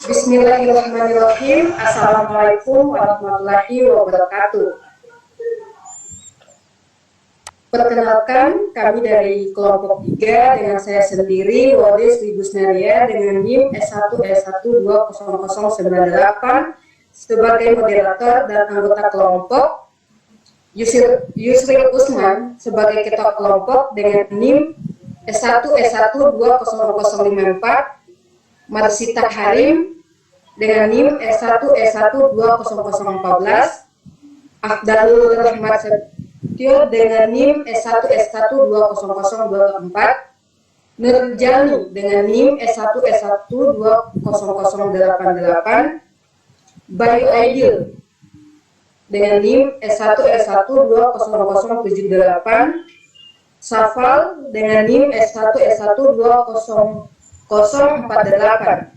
Bismillahirrahmanirrahim. Assalamualaikum warahmatullahi wabarakatuh. Perkenalkan, kami dari kelompok 3 dengan saya sendiri, Wades Wibusnaria dengan NIM S1S1200098 sebagai moderator dan anggota kelompok, Yusril Usman sebagai ketua kelompok dengan NIM S1S1200054, Marsita Harim dengan NIM S1S1200014, Afdalul Rahmat Setio dengan NIM S1S1200024, Nurjani dengan NIM S1S1200088, Bayu Aidil dengan NIM S1S1200078, Safal dengan NIM S1S1200048,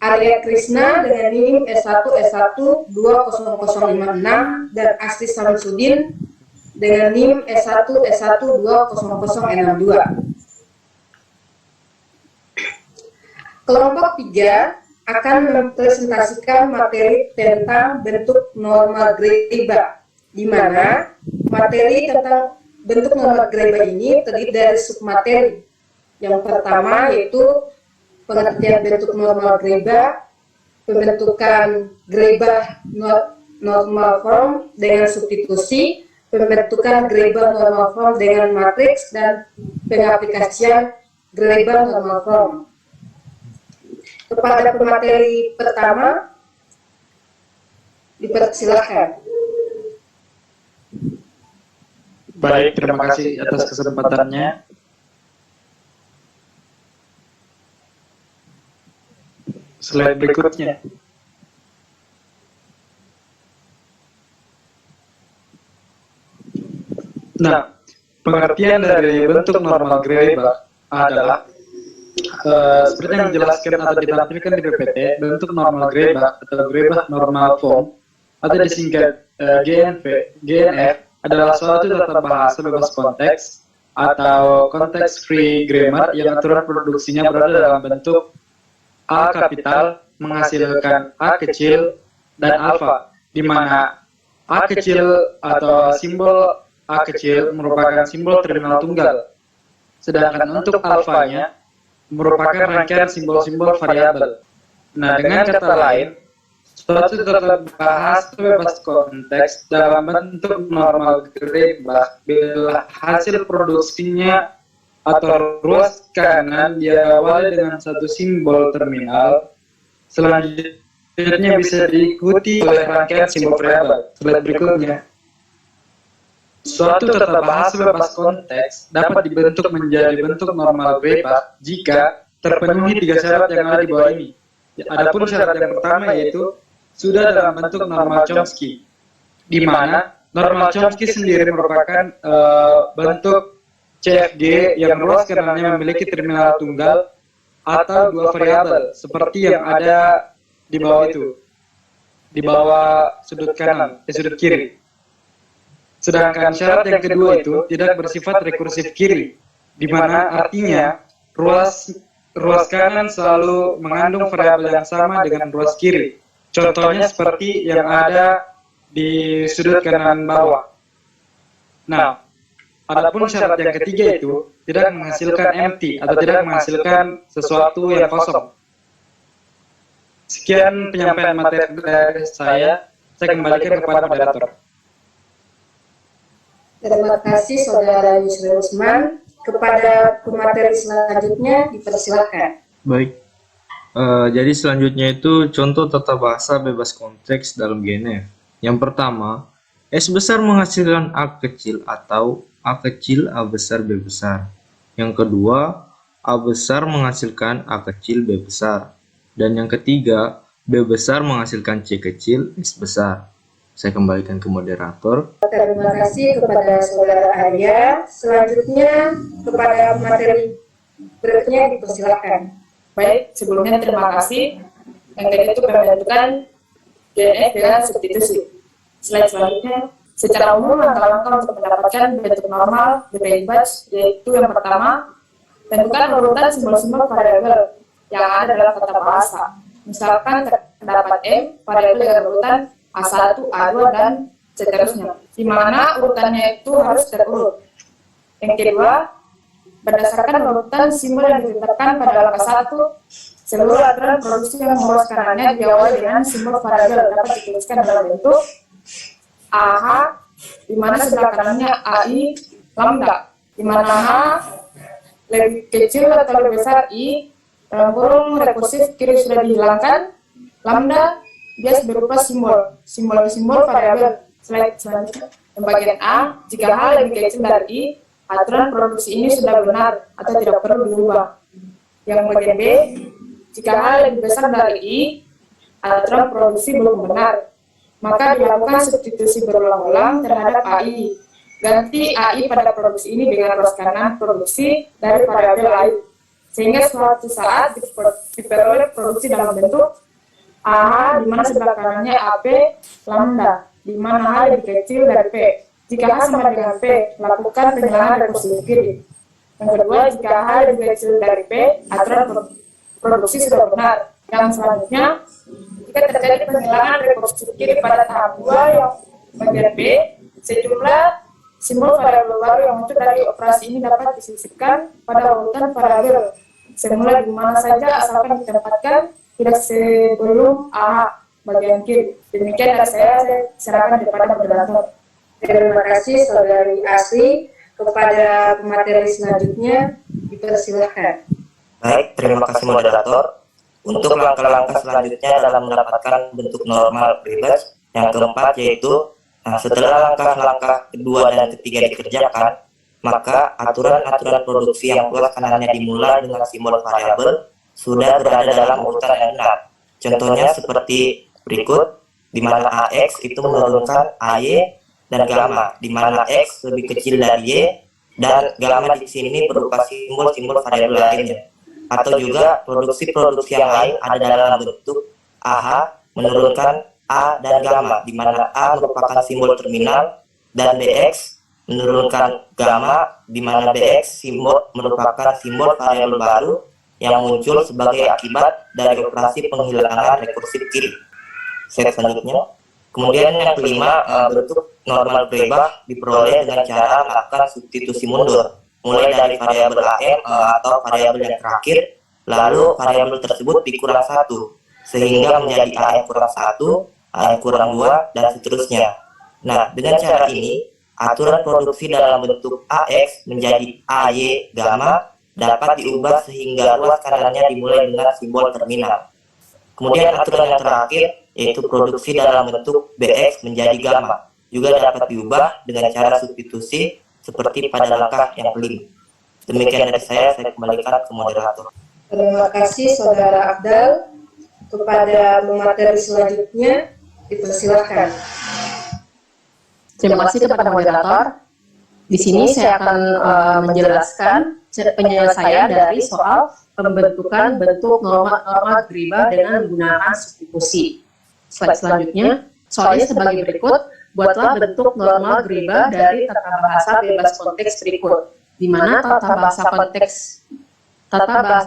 Arya Krishna dengan NIM S1S1200056, dan Asti Samsudin dengan NIM S1S1200062. Kelompok 3 akan mempresentasikan materi tentang bentuk normal greba, di mana materi tentang bentuk normal greba ini terdiri dari submateri. Yang pertama yaitu pengertian bentuk normal greba, pembentukan greba normal form dengan substitusi, pembentukan greba normal form dengan matriks, dan pengaplikasian greba normal form. Kepada pemateri pertama, dipersilakan. Baik, terima kasih atas kesempatannya. Slide berikutnya. Nah, pengertian dari bentuk normal greba adalah seperti yang dijelaskan atau ditampilkan di PPT, bentuk normal greba atau greba normal form atau disingkat GNF adalah suatu tata bahasa bebas konteks atau context free grammar yang aturan produksinya berada dalam bentuk A kapital menghasilkan A kecil dan alfa, di mana A kecil atau simbol A kecil merupakan simbol terminal tunggal, sedangkan untuk alfanya merupakan rangkaian simbol-simbol variabel. Nah, dengan kata lain, suatu tata bahasa bebas konteks dalam bentuk normal greba bila hasil produksinya atau ruas kanan diawali dengan satu simbol terminal, selanjutnya bisa diikuti oleh rangkaian simbol variabel. Slide berikutnya. Suatu tata bahasa bebas konteks dapat dibentuk menjadi bentuk normal greba jika terpenuhi 3 syarat yang ada di bawah ini. Adapun syarat yang pertama yaitu sudah dalam bentuk normal Chomsky, di mana normal Chomsky sendiri merupakan bentuk CFG yang ruas kanannya memiliki terminal tunggal atau 2 variabel seperti yang ada di bawah itu, di bawah sudut kanan, sudut kiri. Sedangkan syarat yang kedua itu tidak bersifat rekursif kiri, di mana artinya ruas kanan selalu mengandung variabel yang sama dengan ruas kiri. Contohnya seperti yang ada di sudut kanan bawah. Nah, adapun syarat yang ketiga itu tidak menghasilkan empty atau tidak menghasilkan sesuatu yang kosong. Sekian penyampaian materi dari saya kembalikan kepada moderator. Terima kasih Saudara Yusril Usman. Kepada pemateri selanjutnya dipersilakan. Baik. Jadi selanjutnya itu contoh tata bahasa bebas konteks dalam GNF. Yang pertama, S besar menghasilkan A kecil atau A kecil A besar B besar. Yang kedua, A besar menghasilkan A kecil B besar. Dan yang ketiga, B besar menghasilkan C kecil S besar. Saya kembalikan ke moderator. Terima kasih kepada Saudara Arya. Selanjutnya kepada materi berikutnya dipersilakan. Baik, sebelumnya terima kasih. Yang tadi itu pembentukan DNF dengan substitusi. Slide selanjutnya, secara umum langkah-langkah untuk mendapatkan bentuk normal Gray batch yaitu yang pertama, tentukan urutan simbol-simbol variabel yang ada dalam tata bahasa. Misalkan terdapat M variabel dengan urutan A1, A2, dan seterusnya, di mana urutannya itu harus terurut. Yang kedua, berdasarkan urutan simbol yang ditetapkan pada langkah 1, seluruh aturan produksi yang memuaskannya diawali dengan simbol variabel dapat dituliskan dalam bentuk AH, di mana sebelah kanannya AI lambda, di mana H lebih kecil atau lebih besar I, dalam kurung rekursif kiri sudah dihilangkan, lambda bias berupa simbol variabel. Slide selanjutnya. Yang bagian A, jika H lebih kecil dari I, aturan produksi ini sudah benar atau tidak perlu diubah. Yang bagian B, jika H lebih besar dari I, aturan produksi belum benar, maka dilakukan substitusi berulang-ulang terhadap AI. Ganti AI pada produksi ini dengan ruas kanan produksi dari variabel AI, sehingga suatu saat diperoleh produksi dalam bentuk AH, di mana sebelah kanannya AP lambda, di mana H lebih kecil dari P. Jika H sama dengan P, lakukan penyilangan rekursif kiri. Yang kedua, jika H lebih kecil dari P, aturan produksi sudah benar. Yang selanjutnya, jika terjadi penyilangan rekursif kiri pada tahap 2 yang bagian B, sejumlah simbol variabel baru yang muncul dari operasi ini dapat disisipkan pada urutan variabel semula di mana saja asalkan ditempatkan tidak sebelum AH bagian kiri. Demikian dari saya serahkan kepada moderator. Terima kasih Saudari Asri. Kepada pemateri selanjutnya dipersilahkan. Baik, terima kasih moderator. Untuk langkah-langkah selanjutnya dalam mendapatkan bentuk normal bebas, yang keempat yaitu setelah langkah-langkah kedua dan ketiga dikerjakan, maka aturan-aturan produksi yang luas kanannya dimulai dengan simbol variabel sudah berada dalam urutan yang benar. Contohnya seperti berikut, di mana AX itu menurunkan AY dan gamma, di mana X lebih kecil dari Y dan gamma di sini berupa simbol-simbol variabel lainnya. Atau juga produksi-produksi yang lain ada dalam bentuk AH menurunkan A dan gamma, di mana A merupakan simbol terminal dan BX menurunkan gamma, di mana BX merupakan simbol variabel baru yang muncul sebagai akibat dari operasi penghilangan rekursif kiri. Slide selanjutnya. Kemudian yang kelima, bentuk normal Greibach diperoleh dengan cara melakukan substitusi mundur, mulai dari variabel AM atau variabel yang terakhir, lalu variabel tersebut dikurang 1, sehingga menjadi AM kurang 1, AM kurang 2, dan seterusnya. Nah, dengan cara ini, aturan produksi dalam bentuk AX menjadi AY gamma dapat diubah sehingga ruas kanannya dimulai dengan simbol terminal. Kemudian aturan yang terakhir, yaitu produksi dalam bentuk BX menjadi gamma, juga dapat diubah dengan cara substitusi seperti pada langkah yang kelima. Demikian dari saya kembalikan ke moderator. Terima kasih Saudara Abdal. Kepada pemateri selanjutnya dipersilahkan. Terima kasih kepada moderator. Di sini saya akan menjelaskan penyelesaian dari soal pembentukan bentuk normal Greibach dengan menggunakan substitusi. Slide selanjutnya, soalnya sebagai berikut, buatlah bentuk normal Greibach dari tata bahasa bebas konteks berikut, di mana tata bahasa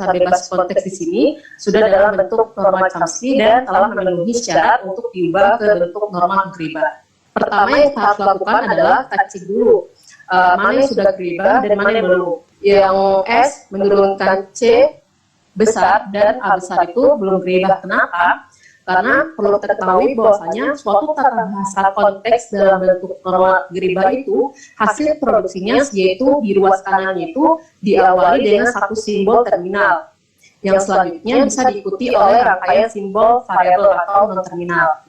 bebas konteks di sini sudah dalam bentuk normal Chomsky dan telah memenuhi syarat untuk diubah ke bentuk normal Greibach. Pertama yang harus lakukan adalah cek dulu mana yang sudah Greibach dan mana yang belum. Yang S menurunkan C besar dan A besar itu belum Greibach. Kenapa? Karena perlu diketahui bahwasanya suatu tata bahasa konteks dalam bentuk normal Greibach itu hasil produksinya yaitu di ruas kanannya itu diawali dengan satu simbol terminal yang selanjutnya bisa diikuti oleh rangkaian simbol variabel atau non terminal.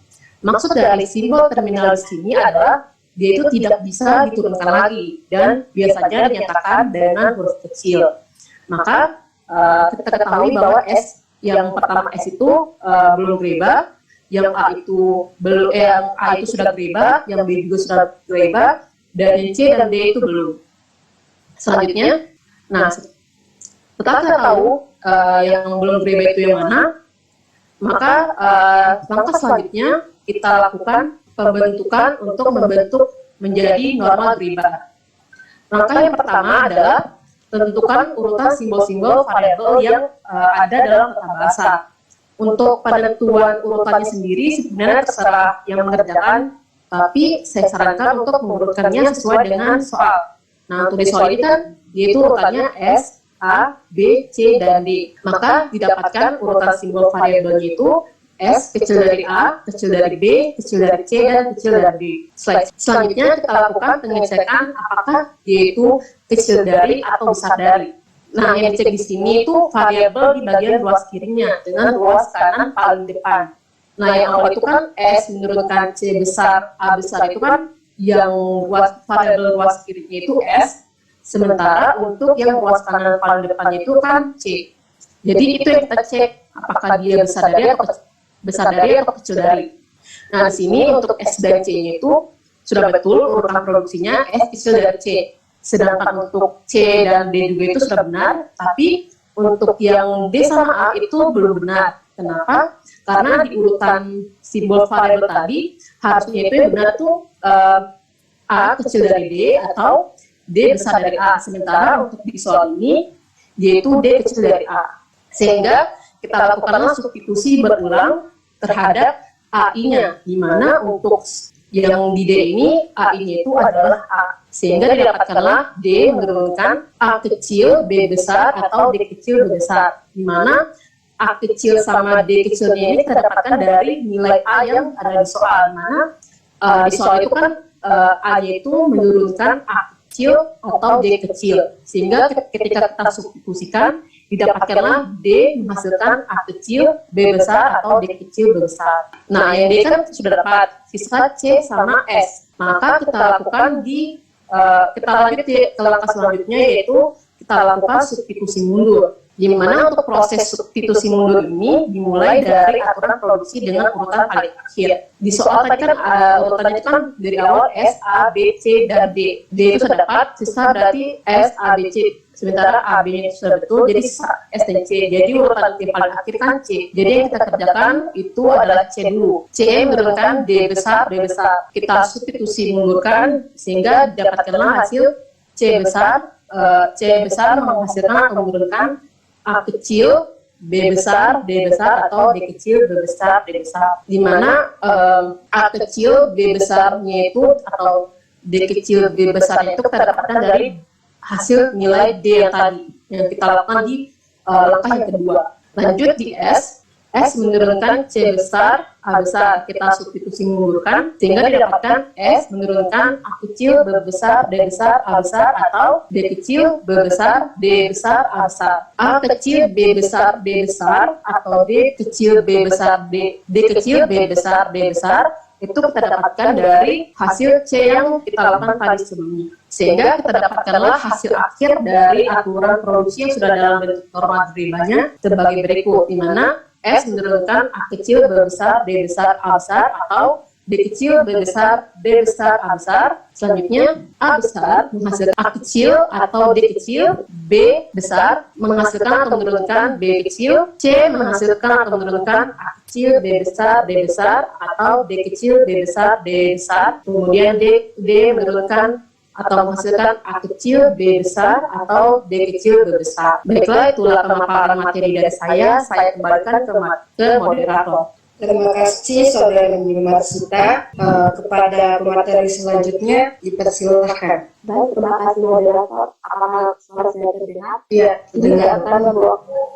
Maksud dari simbol terminal di sini adalah dia itu tidak bisa diturunkan lagi dan biasanya dinyatakan dengan huruf kecil. Maka kita ketahui bahwa S yang pertama S itu belum Greibach, yang A itu belum, yang A itu sudah Greibach, yang B juga sudah Greibach, dan yang C dan D itu belum. Selanjutnya, nah setelah kita tahu yang belum Greibach itu yang mana, maka langkah selanjutnya kita lakukan pembentukan untuk membentuk menjadi normal Greibach. Langkah yang pertama adalah tentukan urutan simbol-simbol variabel yang ada dalam tata bahasa. Untuk penentuan urutannya sendiri sebenarnya terserah yang mengerjakan, tapi saya sarankan untuk mengurutkannya sesuai dengan soal. Nah, untuk di soal ini kan yaitu urutannya S, A, B, C, dan D. Maka didapatkan urutan simbol variabelnya itu S kecil dari A, kecil dari B, kecil dari C, dan kecil dari D. Selanjutnya kita lakukan pengecekan apakah yaitu kecil dari atau besar dari. Nah, yang dicek di sini itu variabel di bagian ruas kirinya dengan ruas kanan paling depan. Nah, yang awal itu kan S menurunkan C besar, A besar itu kan yang variabel ruas kirinya itu S, sementara untuk yang ruas kanan paling depannya itu kan C. Jadi itu yang kita cek apakah dia besar dari atau kecil dari. Nah, di sini untuk S dan C-nya itu sudah betul urutan produksinya S kecil dari C. Sedangkan untuk C dan D juga itu sudah benar, tapi untuk yang D sama A itu belum benar. Kenapa? Karena di urutan simbol variabel tadi, harusnya itu yang benar tuh A kecil dari D atau D besar dari A. Sementara untuk di soal ini, yaitu D kecil dari A. Sehingga kita lakukanlah substitusi berulang terhadap AI-nya, di mana untuk yang di D ini, AI-nya itu adalah A. Sehingga didapatkanlah D menurunkan A kecil, B besar, atau D kecil, B besar. Di mana A kecil sama D kecilnya ini kita dapatkan dari nilai A yang ada di soal. Mana di soal itu kan A-nya itu menurunkan A kecil atau D kecil. Sehingga ketika kita substitusikan, didapatkanlah D menghasilkan A kecil, B besar, atau D kecil, B besar. Nah, yang D kan sudah dapat, sisa C sama S. Maka kita lakukan kita lanjut ke langkah selanjutnya, yaitu kita lakukan substitusi mundur. Di mana untuk proses substitusi mundur ini dimulai dari aturan produksi dengan urutan paling akhir. Di soal tadi kan urutannya itu kan dari awal S, A, B, C, dan D. D itu sudah dapat, sisa berarti S, A, B, C. Sementara A, B itu sudah betul, jadi sisa S dan C. Jadi urutan yang paling akhir kan C. Jadi yang kita kerjakan itu adalah C dulu. C menurunkan D besar, B besar. Kita substitusi mundurkan sehingga dapatkanlah hasil C besar. C besar menghasilkan atau menurunkan A kecil, B besar, D besar, atau D kecil, B besar, D besar. Di mana A kecil, B besarnya itu atau D kecil, B besarnya itu kita dapatkan dari hasil nilai D yang tadi yang kita lakukan di langkah yang kedua. Lanjut di S menurunkan C besar, A besar, kita substitusi mengundurkan sehingga didapatkan S menurunkan A kecil, B besar, D besar, A besar, atau D kecil, B besar, D besar, A besar. A kecil, B besar, D besar, atau D kecil, B besar, D kecil, B besar, D besar, itu kita dapatkan dari hasil C yang kita lakukan tadi sebelumnya. Sehingga kita dapatkanlah hasil akhir dari aturan produksi yang sudah dalam bentuk norma derivanya sebagai berikut, di mana S menurunkan A kecil, B besar, D besar, A besar, atau D kecil, B besar, D besar, A besar. Selanjutnya, A besar menghasilkan A kecil atau D kecil, B besar menghasilkan atau menurunkan B kecil, C menghasilkan atau menurunkan A kecil, B besar, D besar, atau D kecil, B besar, D besar. Kemudian D menurunkan atau menghasilkan A kecil, B besar, atau D kecil, B besar. Baiklah, itulah pemaparan materi dari saya kembalikan ke moderator. Terima kasih Saudara Marsita. Kepada pemateri selanjutnya dipersilahkan. Baik, terima kasih moderator. Apakah suara saya terdengar? Iya,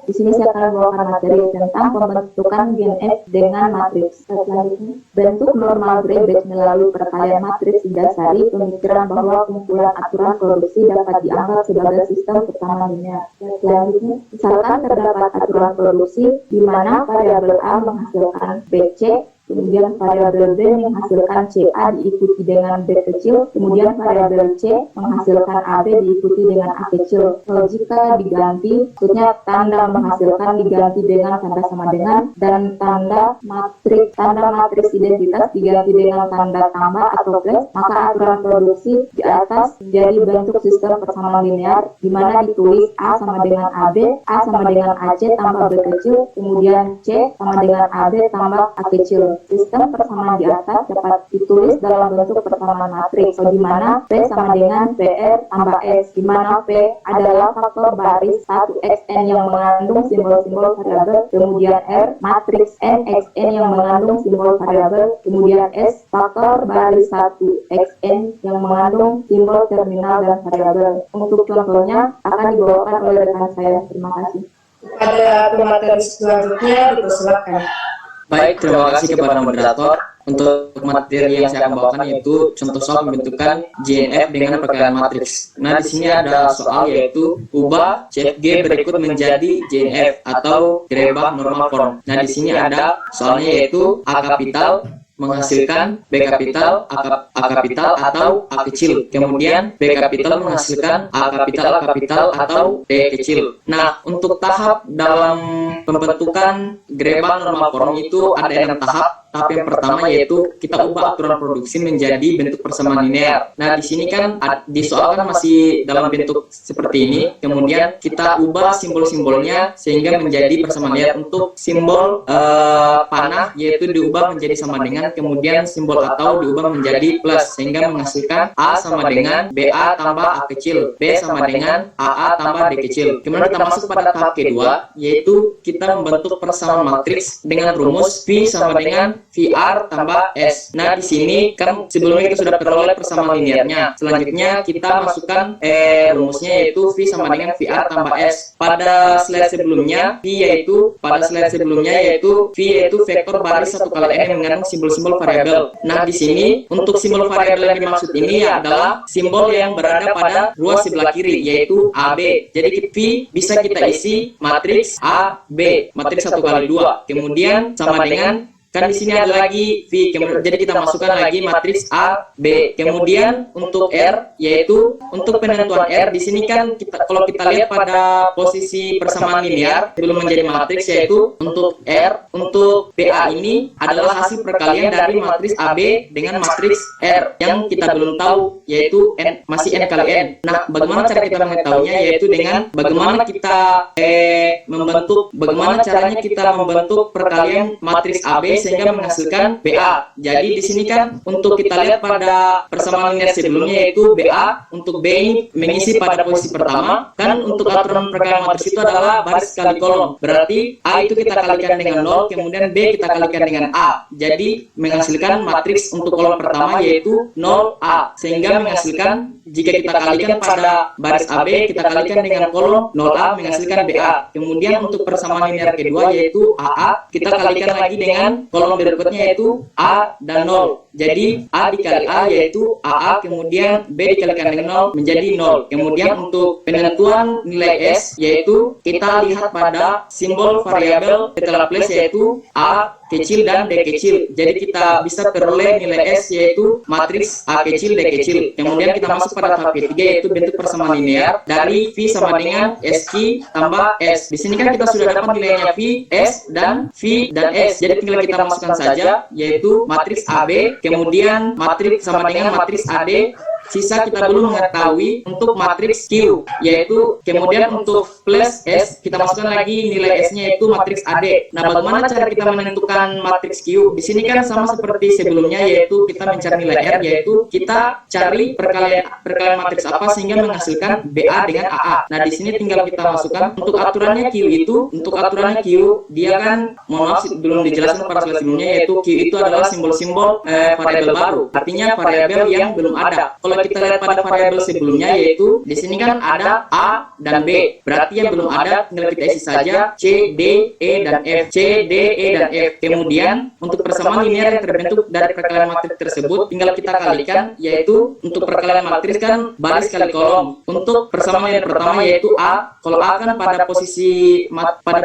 Di sini saya akan membawakan materi tentang pembentukan gen F dengan matriks. Selanjutnya, bentuk normal Gray-Batch melalui perkalian matriks didasari pemikiran bahwa kumpulan aturan produksi dapat dianggap sebagai sistem persamaan linear. Selanjutnya, misalkan terdapat aturan produksi di mana variabel A menghasilkan BC, kemudian variabel B menghasilkan CA diikuti dengan B kecil, kemudian variabel C menghasilkan AB diikuti dengan A kecil. Jika diganti, maksudnya tanda menghasilkan diganti dengan tanda sama dengan, dan tanda matriks identitas diganti dengan tanda tambah atau plus, maka aturan produksi di atas menjadi bentuk sistem persamaan linear, di mana ditulis A sama dengan AB, A sama dengan AC tambah B kecil, kemudian C sama dengan AB tambah A kecil. Sistem persamaan di atas dapat ditulis dalam bentuk persamaan matriks, di mana P sama dengan PR tambah S, di mana P adalah faktor baris 1xn yang mengandung simbol-simbol variabel, kemudian R matriks nxn yang mengandung simbol variabel, kemudian S faktor baris 1xn yang mengandung simbol terminal dan variabel. Untuk contohnya akan dibawakan oleh rekan saya. Terima kasih. Pada pemateri selanjutnya dipersilakan. Baik, terima kasih kepada moderator. Untuk materi yang saya akan bawakan yaitu contoh soal pembentukan JNF dengan perkalian matriks. Nah, di sini ada soal yaitu ubah CFG berikut menjadi JNF atau Grebach normal form. Nah, di sini ada soalnya yaitu A kapital menghasilkan B kapital, A kapital atau A kecil. Kemudian B kapital menghasilkan A kapital atau D kecil. Nah, untuk tahap dalam pembentukan Grebach normal form itu ada 6 tahap. Tahap yang pertama yaitu kita ubah aturan produksi menjadi bentuk persamaan linear. Nah, di sini kan di soal kan masih dalam bentuk seperti ini. Kemudian kita ubah simbol-simbolnya sehingga menjadi persamaan linear. Untuk simbol panah yaitu diubah menjadi sama dengan, kemudian simbol atau diubah menjadi plus sehingga menghasilkan A sama dengan BA tambah A kecil, B sama dengan AA tambah D kecil. Kemudian kita masuk pada tahap kedua yaitu kita membentuk persamaan matriks dengan rumus V sama dengan VR tambah S. Nah, di sini kan sebelumnya kita sudah peroleh persamaan linearnya. Selanjutnya kita masukkan rumusnya yaitu V sama dengan VR tambah S. Pada slide sebelumnya V yaitu V yaitu vektor baris 1 kali N yang mengandung simbol-simbol variabel. Nah, di sini untuk simbol variabel yang dimaksud ini adalah simbol yang berada pada ruas sebelah kiri yaitu AB. Jadi V bisa kita isi matriks AB, matriks 1 kali 2. Kemudian sama dengan kan di sini ada lagi V, jadi kita masukkan lagi matriks A, B. Kemudian untuk R, yaitu untuk penentuan R di sini kan kalau kita lihat pada posisi persamaan linear belum menjadi matriks yaitu untuk R, untuk BA ini adalah hasil perkalian dari matriks AB dengan matriks R yang kita belum tahu yaitu masih N kali N. Nah, bagaimana cara kita mengetahuinya yaitu dengan bagaimana caranya kita membentuk perkalian matriks AB sehingga menghasilkan BA. Jadi di sini kan untuk kita lihat pada persamaan linear sebelumnya yaitu BA, untuk B ini mengisi pada posisi pertama. Kan untuk aturan perkalian matriks itu adalah baris kali kolom. Berarti A itu kita kalikan dengan 0, kemudian B kita kalikan dengan A. Jadi menghasilkan matriks untuk kolom pertama yaitu 0A. Sehingga menghasilkan jika kita kalikan pada baris AB kita kalikan dengan kolom 0A menghasilkan BA. Kemudian untuk persamaan linear kedua yaitu AA kita kalikan lagi dengan kolom berikutnya yaitu A dan 0. Jadi A dikali A yaitu AA, kemudian B dikalikan dengan 0 menjadi 0. Kemudian untuk penentuan nilai S yaitu kita lihat pada simbol variabel setelah plus yaitu A kecil dan D kecil. Jadi kita bisa peroleh nilai S yaitu matriks A kecil D kecil. Kemudian kita masuk pada tahap ketiga yaitu bentuk persamaan linear dari V sama dengan SQ tambah S. Di sini kan kita sudah dapat nilainya V, S dan V dan S. Jadi tinggal kita masukkan saja yaitu matriks AB, kemudian matriks sama dengan matriks AD. Sisa kita belum mengetahui untuk matriks Q, yaitu kemudian untuk plus S kita masukkan lagi nilai S-nya yaitu matriks AD. Nah, bagaimana cara kita menentukan matriks Q? Di sini kan sama seperti sebelumnya yaitu kita mencari nilai R, yaitu kita cari perkalian matriks apa sehingga menghasilkan BA dengan AA. Nah, di sini tinggal kita masukkan untuk aturannya Q itu, dia kan mohon maaf belum dijelaskan pada slide sebelumnya yaitu Q itu adalah simbol-simbol variabel baru, artinya variabel yang belum ada. Kalau kita lihat pada variabel sebelumnya yaitu di sini kan ada A dan B, berarti yang belum ada tinggal kita isi saja C, D, E dan F. Kemudian untuk persamaan linear yang terbentuk dari perkalian matriks tersebut tinggal kita kalikan, yaitu untuk perkalian matriks kan baris kali kolom. Untuk persamaan linear pertama yaitu A, kalau A kan pada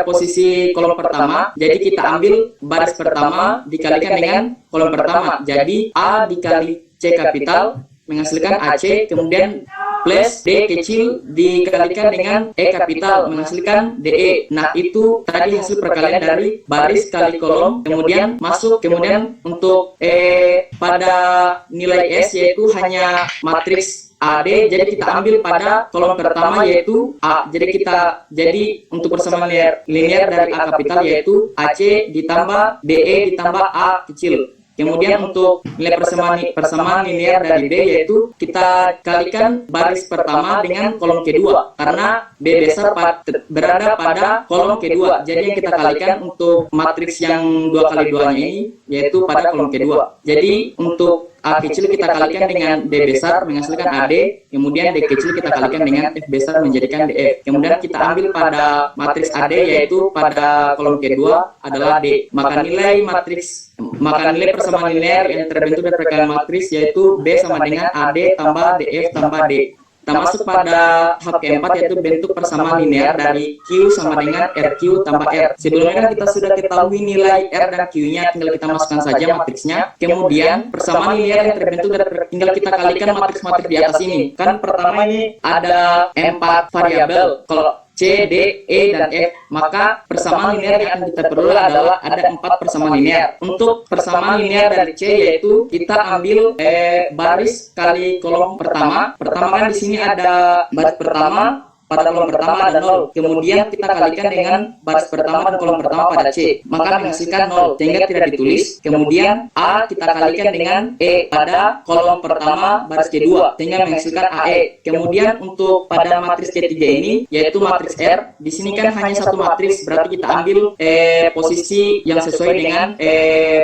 posisi kolom pertama, jadi kita ambil baris pertama dikalikan dengan kolom pertama, jadi A dikali C kapital menghasilkan AC, kemudian plus D kecil dikalikan dengan E kapital menghasilkan DE. Nah, itu tadi hasil perkalian dari baris kali kolom, kemudian untuk pada nilai S yaitu hanya matriks AD, jadi kita ambil pada kolom pertama yaitu A. Jadi untuk persamaan linear dari A kapital yaitu AC ditambah BE ditambah A kecil. Kemudian untuk nilai persamaan linear dari B yaitu kita kalikan baris pertama dengan kolom kedua karena B besar berada pada kolom kedua. Jadi yang kita kalikan untuk matriks yang 2x2-nya ini yaitu pada kolom kedua. Jadi untuk A kecil kita kalikan dengan D besar menghasilkan AD, kemudian D kecil kita kalikan dengan F besar menjadikan DF. Kemudian kita ambil pada matriks AD yaitu pada kolom kedua adalah D. Maka nilai persamaan linear yang terbentuk dari perkalian matriks yaitu B sama dengan AD tambah DF tambah D. Kita masuk pada tahap keempat yaitu bentuk persamaan linear dari Q sama dengan RQ tambah R. Sebelumnya kan kita sudah ketahui nilai R dan Q-nya, tinggal kita masukkan saja matriksnya. Kemudian persamaan linear yang terbentuk dari tinggal kita kalikan matriks-matriks di atas ini. Kan pertama ini ada 4 variabel. Kalau C, D, E, dan F, maka persamaan linear yang kita perlu adalah ada 4 persamaan linear. Untuk persamaan linear dari C yaitu kita ambil baris kali kolom pertama. Pertama kan di sini ada baris pertama. Pada kolom pertama ada 0, kemudian kita kalikan dengan baris pertama dan kolom pertama pada C, maka menghasilkan 0, sehingga tidak ditulis. Kemudian A kita kalikan dengan E pada kolom pertama baris kedua, sehingga menghasilkan AE. Kemudian untuk pada matriks ketiga ini, yaitu matriks R, di sini kan hanya satu matriks, berarti kita ambil posisi yang sesuai dengan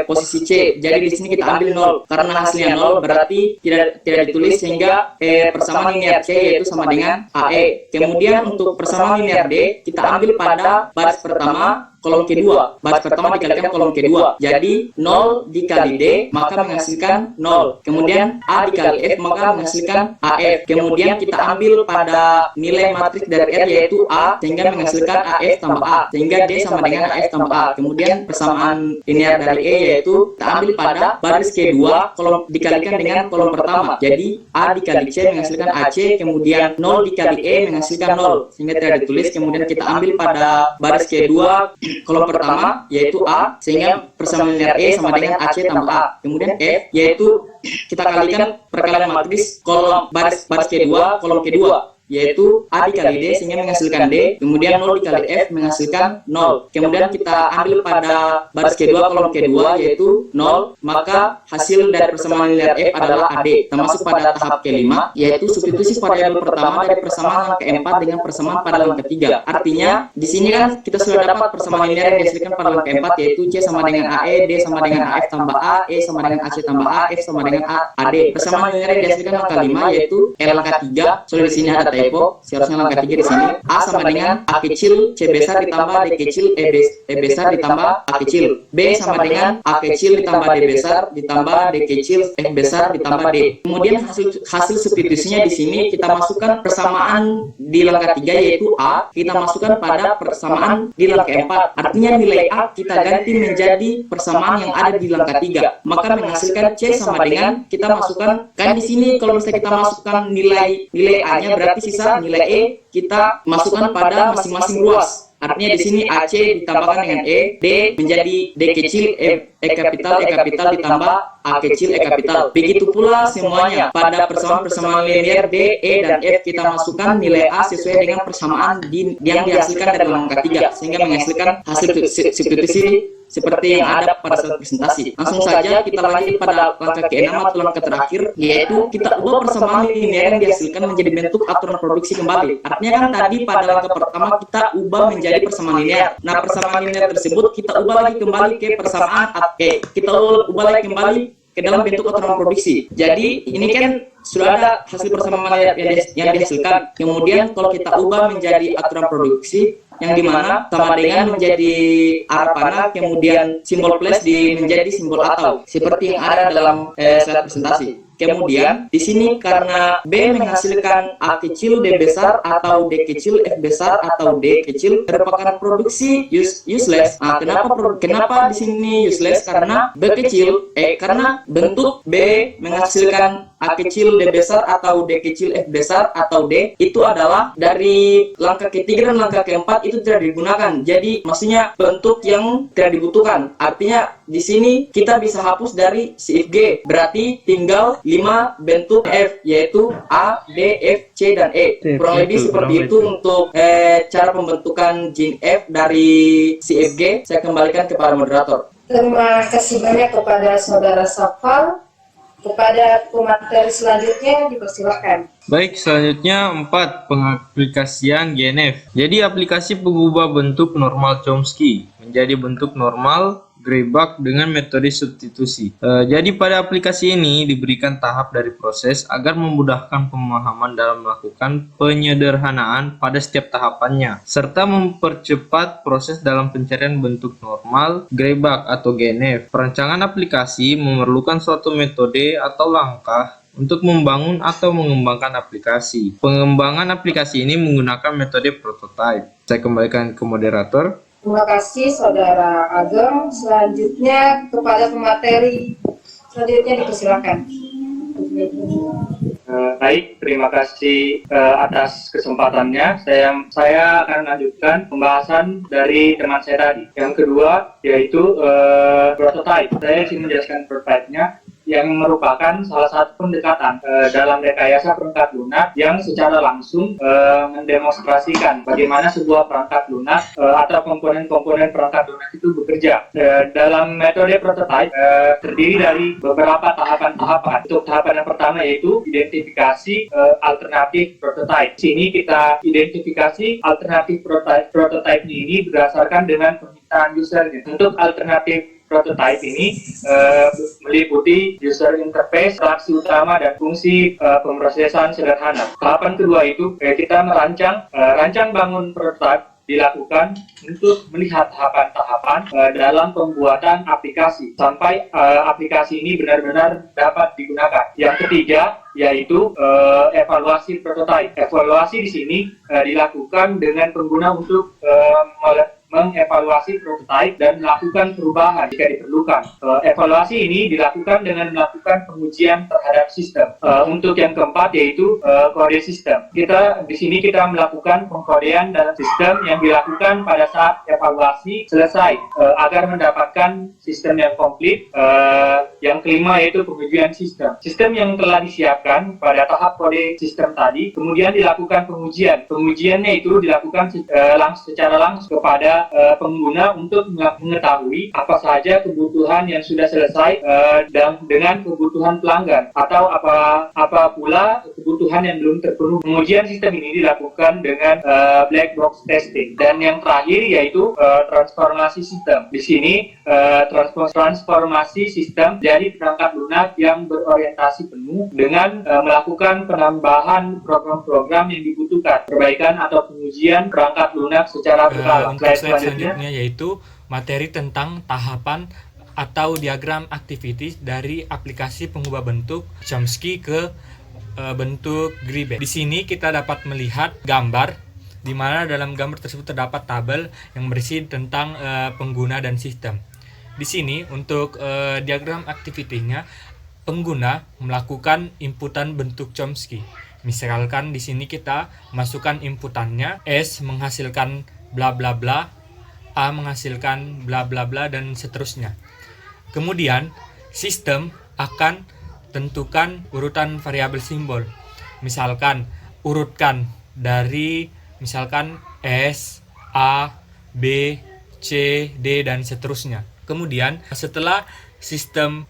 posisi C. Jadi di sini kita ambil 0, karena hasilnya 0 berarti tidak ditulis, sehingga persamaan linear C yaitu sama dengan AE. Kemudian untuk persamaan linear D, kita ambil pada baris pertama kolom kedua. Baris pertama dikalikan kolom kedua. Jadi 0 dikali D maka menghasilkan 0. Kemudian A dikali F maka menghasilkan AF. Kemudian kita ambil pada nilai matriks dari R yaitu A sehingga menghasilkan AF tambah A. Sehingga D sama dengan AF tambah A. Kemudian persamaan linear dari E yaitu kita ambil pada baris kedua kolom dikalikan dengan kolom pertama. Jadi A dikali C menghasilkan AC. Kemudian 0 dikali E menghasilkan 0. Sehingga tidak ditulis. Kemudian kita ambil pada baris kedua kolom pertama yaitu A, sehingga persamaan linear E sama dengan AC tambah A. Kemudian F yaitu kita kalikan perkalian matriks kolom baris kedua kolom kedua yaitu A dikali D sehingga menghasilkan D, kemudian 0 dikali F menghasilkan 0. Kemudian kita ambil pada baris kedua kolom kedua yaitu 0, maka hasil dari persamaan linear F adalah AD. Kita masuk pada tahap kelima yaitu substitusi variabel pertama dari persamaan yang keempat dengan persamaan pada yang ketiga. Artinya di sini kan kita sudah dapat persamaan linear yang dihasilkan pada yang keempat yaitu C sama dengan AE, D sama dengan AF tambah A, E sama dengan AC tambah A, F sama dengan AD. Persamaan linear yang dihasilkan yang kelima yaitu LK3. Soalnya di sini ada typo, seharusnya langkah 3 di sini. A sama dengan A kecil, C besar ditambah D kecil, E besar ditambah A kecil. B sama dengan A kecil ditambah D besar ditambah D kecil, F besar ditambah D. Kemudian hasil substitusinya di sini kita masukkan persamaan di langkah 3 yaitu A, kita masukkan pada persamaan di langkah 4. Artinya nilai A kita ganti menjadi persamaan yang ada di langkah 3. Maka menghasilkan C sama dengan kita masukkan kan di sini kalau misalnya kita masukkan nilai A-nya berarti sisa nilai E kita masukkan pada masing-masing ruas. Artinya di sini AC ditambahkan dengan E, D menjadi D kecil, E kapital ditambah A kecil, E kapital. Begitu pula semuanya pada persamaan linear D, E dan F kita masukkan nilai A sesuai dengan persamaan yang dihasilkan dari langkah 3 sehingga menghasilkan hasil substitusi seperti yang ada pada saat presentasi. Langsung saja kita lanjut pada langkah ke-6 atau langkah terakhir, yaitu kita ubah persamaan linear yang dihasilkan menjadi bentuk aturan produksi kembali. Artinya kan tadi pada langkah pertama kita ubah menjadi persamaan linear. Nah, persamaan linear tersebut kita ubah lagi kembali ke persamaan kita ubah lagi kembali ke dalam bentuk aturan produksi. Jadi ini kan sudah ada hasil persamaan linear yang dihasilkan. Kemudian kalau kita ubah menjadi aturan produksi yang dimana sama dengan menjadi arah panah, kemudian simbol plus menjadi simbol atau seperti yang ada dalam slide presentasi. Kemudian di sini karena B menghasilkan A kecil, D besar atau D kecil, F besar atau D kecil merupakan produksi useless. Nah, kenapa di sini useless? Karena B kecil, karena bentuk B menghasilkan A kecil D besar atau D kecil F besar atau D, itu adalah dari langkah ketiga dan langkah keempat itu tidak digunakan. Jadi maksudnya bentuk yang tidak dibutuhkan. Artinya di sini kita bisa hapus dari si F G. Berarti tinggal 5 bentuk F, yaitu A, D, F, C, dan E. Kurang lebih seperti itu untuk cara pembentukan gene F dari si F G. Saya kembalikan kepada moderator. Terima kasih banyak kepada Saudara Safal. Kepada pemateri selanjutnya dipersilakan. Baik, selanjutnya 4. Pengaplikasian GNF. Jadi aplikasi pengubah bentuk normal Chomsky menjadi bentuk normal Gray-Bach dengan metode substitusi. Jadi pada aplikasi ini diberikan tahap dari proses agar memudahkan pemahaman dalam melakukan penyederhanaan pada setiap tahapannya, serta mempercepat proses dalam pencarian bentuk normal Gray-Bach atau GNF. Perancangan aplikasi memerlukan suatu metode atau langkah untuk membangun atau mengembangkan aplikasi. Pengembangan aplikasi ini menggunakan metode prototype. Saya kembalikan ke moderator. Terima kasih Saudara Ageng. Selanjutnya kepada pemateri selanjutnya dipersilakan. Baik, terima kasih atas kesempatannya. Saya akan lanjutkan pembahasan dari teman saya tadi. Yang kedua yaitu prototype. Saya ingin menjelaskan prototype-nya, yang merupakan salah satu pendekatan dalam rekayasa perangkat lunak yang secara langsung mendemonstrasikan bagaimana sebuah perangkat lunak atau komponen-komponen perangkat lunak itu bekerja. Dalam metode prototype terdiri dari beberapa tahapan-tahapan. Untuk tahapan yang pertama yaitu identifikasi alternatif prototype. Di sini kita identifikasi alternatif prototype ini berdasarkan dengan permintaan usernya. Untuk alternatif prototype ini meliputi user interface, fungsi utama, dan fungsi pemrosesan sederhana. Tahapan kedua itu kita rancang bangun prototype dilakukan untuk melihat tahapan-tahapan dalam pembuatan aplikasi sampai aplikasi ini benar-benar dapat digunakan. Yang ketiga yaitu evaluasi prototype. Evaluasi di sini dilakukan dengan pengguna untuk mengevaluasi prototipe dan melakukan perubahan jika diperlukan. Evaluasi ini dilakukan dengan melakukan pengujian terhadap sistem. Untuk yang keempat yaitu kode sistem. Di sini kita melakukan pengkodean dalam sistem yang dilakukan pada saat evaluasi selesai agar mendapatkan sistem yang komplit. Yang kelima yaitu pengujian sistem. Sistem yang telah disiapkan pada tahap kode sistem tadi kemudian dilakukan pengujian. Pengujiannya itu dilakukan secara langsung kepada pengguna untuk mengetahui apa saja kebutuhan yang sudah selesai dan dengan kebutuhan pelanggan atau apa pula kebutuhan yang belum terpenuhi. Pengujian sistem ini dilakukan dengan black box testing. Dan yang terakhir yaitu transformasi sistem. Di sini transformasi sistem jadi perangkat lunak yang berorientasi penuh dengan melakukan penambahan program-program yang dibutuhkan, perbaikan atau pengujian perangkat lunak secara berkala. Slide selanjutnya yaitu materi tentang tahapan atau diagram activity dari aplikasi pengubah bentuk Chomsky ke bentuk Gray-Bach. Di sini kita dapat melihat gambar di mana dalam gambar tersebut terdapat tabel yang berisi tentang pengguna dan sistem. Di sini untuk diagram activity-nya pengguna melakukan inputan bentuk Chomsky. Misalkan di sini kita masukkan inputannya, S menghasilkan bla bla bla, A menghasilkan bla bla bla, dan seterusnya. Kemudian sistem akan tentukan urutan variabel simbol. Misalkan urutkan dari misalkan S, A, B, C, D, dan seterusnya. Kemudian setelah sistem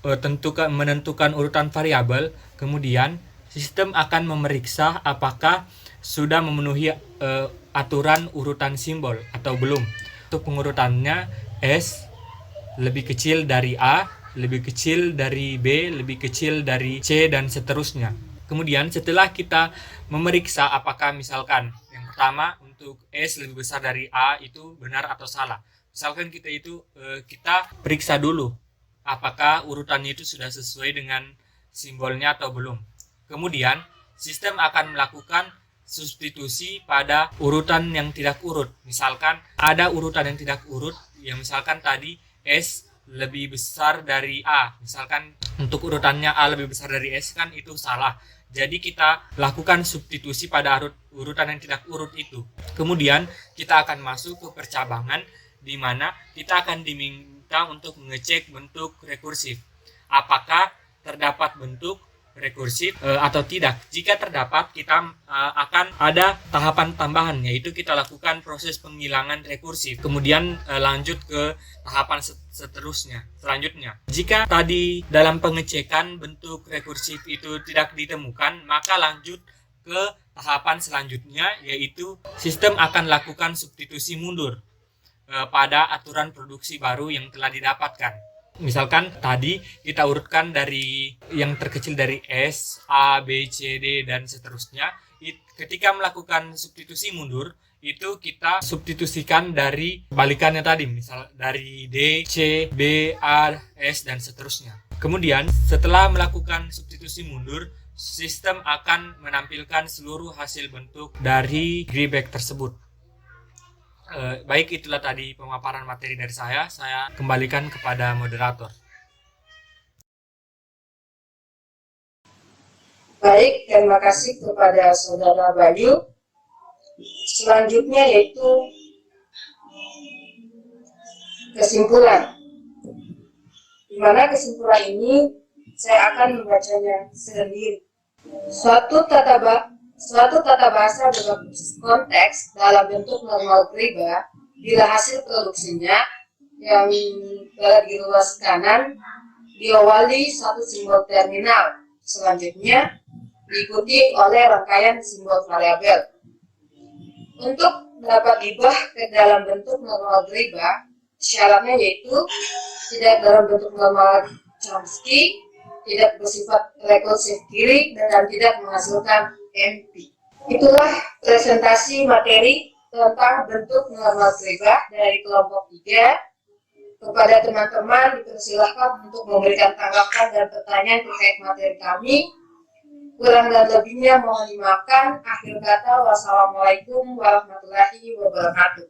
menentukan urutan variabel, kemudian sistem akan memeriksa apakah sudah memenuhi aturan urutan simbol atau belum. Untuk pengurutannya S lebih kecil dari A, lebih kecil dari B, lebih kecil dari C, dan seterusnya. Kemudian setelah kita memeriksa apakah misalkan yang pertama untuk S lebih besar dari A itu benar atau salah. Misalkan kita periksa dulu apakah urutannya itu sudah sesuai dengan simbolnya atau belum. Kemudian sistem akan melakukan substitusi pada urutan yang tidak urut. Misalkan ada urutan yang tidak urut, yang misalkan tadi S lebih besar dari A. Misalkan untuk urutannya A lebih besar dari S kan itu salah. Jadi kita lakukan substitusi pada urutan yang tidak urut itu. Kemudian kita akan masuk ke percabangan di mana kita akan diminta untuk mengecek bentuk rekursif. Apakah terdapat bentuk rekursif atau tidak. Jika terdapat, kita akan ada tahapan tambahan, yaitu kita lakukan proses penghilangan rekursif. Kemudian lanjut ke tahapan selanjutnya. Jika tadi dalam pengecekan bentuk rekursif itu tidak ditemukan, maka lanjut ke tahapan selanjutnya, yaitu sistem akan lakukan substitusi mundur pada aturan produksi baru yang telah didapatkan. Misalkan tadi kita urutkan dari yang terkecil dari S, A, B, C, D, dan seterusnya. Ketika melakukan substitusi mundur, itu kita substitusikan dari balikannya tadi, misal dari D, C, B, A, S, dan seterusnya. Kemudian setelah melakukan substitusi mundur, sistem akan menampilkan seluruh hasil bentuk dari Greeback tersebut. Baik, itulah tadi pemaparan materi dari saya kembalikan kepada moderator. Baik, terima kasih kepada Saudara Bayu. Selanjutnya yaitu kesimpulan. Di mana kesimpulan ini saya akan membacanya sendiri. Suatu tata bahasa berbasis konteks dalam bentuk normal Greeba bila hasil produksinya yang berada di ruas kanan diawali satu simbol terminal, selanjutnya diikuti oleh rangkaian simbol variabel. Untuk dapat diubah ke dalam bentuk normal Greeba, syaratnya yaitu tidak dalam bentuk normal Chomsky, tidak bersifat rekursif kiri, dan tidak menghasilkan MP. Itulah presentasi materi tentang bentuk normal Greeba dari kelompok 3. Kepada teman-teman dipersilahkan untuk memberikan tanggapan dan pertanyaan terkait materi kami. Kurang dan lebihnya mohon dimaafkan. Akhir kata, wassalamualaikum warahmatullahi wabarakatuh.